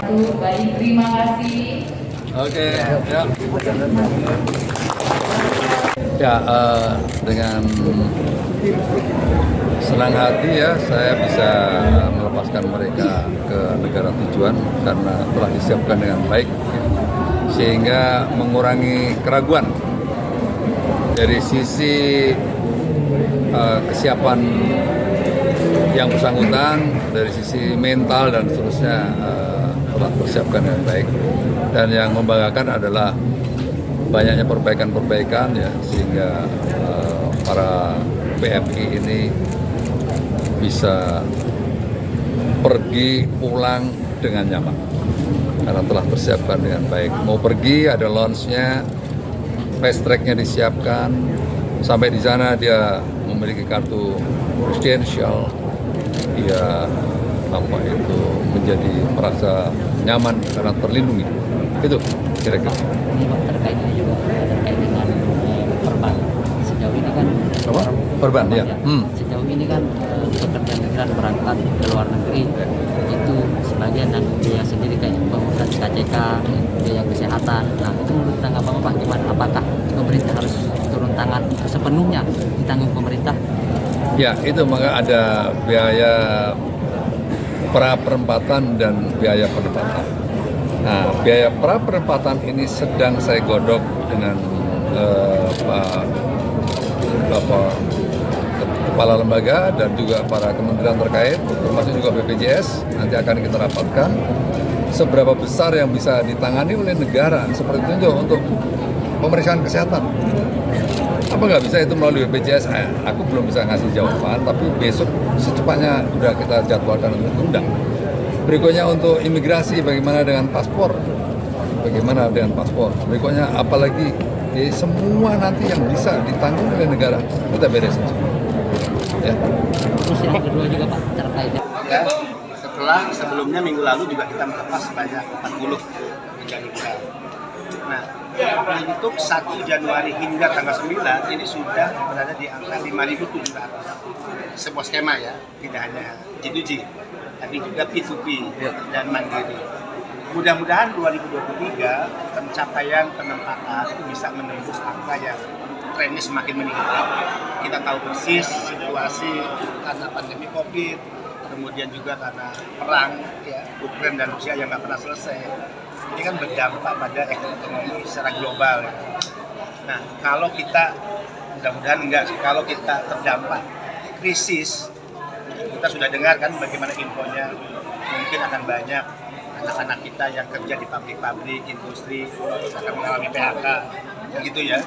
Baik, terima kasih. Oke, ya. Ya, dengan senang hati ya saya bisa melepaskan mereka ke negara tujuan karena telah disiapkan dengan baik, sehingga mengurangi keraguan dari sisi kesiapan yang bersangkutan, dari sisi mental dan seterusnya telah persiapkan dengan baik. Dan yang membanggakan adalah banyaknya perbaikan-perbaikan ya, sehingga para PMI ini bisa pergi pulang dengan nyaman karena telah persiapkan dengan baik. Mau pergi ada launch-nya, fast track-nya disiapkan, sampai di sana dia memiliki kartu presidensial, dia menjadi merasa nyaman karena terlindungi. Itu kira-kira. Terkait ini juga terkait dengan perban. Sejauh ini kan Perban ya. Sejauh ini kan pekerja migran berangkat ke luar negeri itu sebagian dan biaya sendiri kayak pengurusan KCK, biaya kesehatan. Nah itu menurut tanggapan Bapak gimana? Apakah pemerintah harus turun tangan sepenuhnya ditanggung pemerintah? Ya itu, maka ada biaya pra perempatan dan biaya penempatan. Nah, biaya pra penempatan ini sedang saya godok dengan kepala lembaga dan juga para kementerian terkait, termasuk juga BPJS. Nanti akan kita rapatkan seberapa besar yang bisa ditangani oleh negara seperti itu untuk pemeriksaan kesehatan. Apa nggak bisa itu melalui BPJS? Aku belum bisa ngasih jawaban, tapi besok secepatnya sudah kita jadwalkan untuk undang. Berikutnya untuk imigrasi, bagaimana dengan paspor? Bagaimana dengan paspor? Berikutnya apalagi semua nanti yang bisa ditanggung oleh negara, kita beresin semua. Ya. Terus yang kedua juga Pak terkait ya, setelah sebelumnya minggu lalu juga kita melepas sebanyak 40 pekerja migran. Nah, untuk 1 Januari hingga tanggal 9 ini sudah berada di angka 5.700. Sebuah skema ya, tidak hanya G2G, tapi juga P2P dan mandiri. Mudah-mudahan 2023 pencapaian penempatan itu bisa menembus angka yang trennya semakin meningkat. Kita tahu persis situasi karena pandemi COVID, kemudian juga karena perang ya, Ukraina dan Rusia yang nggak pernah selesai. Ini kan berdampak pada ekonomi secara global. Ya. Nah, kalau kita, mudah-mudahan enggak sih, kalau kita terdampak krisis, kita sudah dengar kan bagaimana infonya, mungkin akan banyak anak-anak kita yang kerja di pabrik-pabrik, industri, akan mengalami PHK, gitu ya.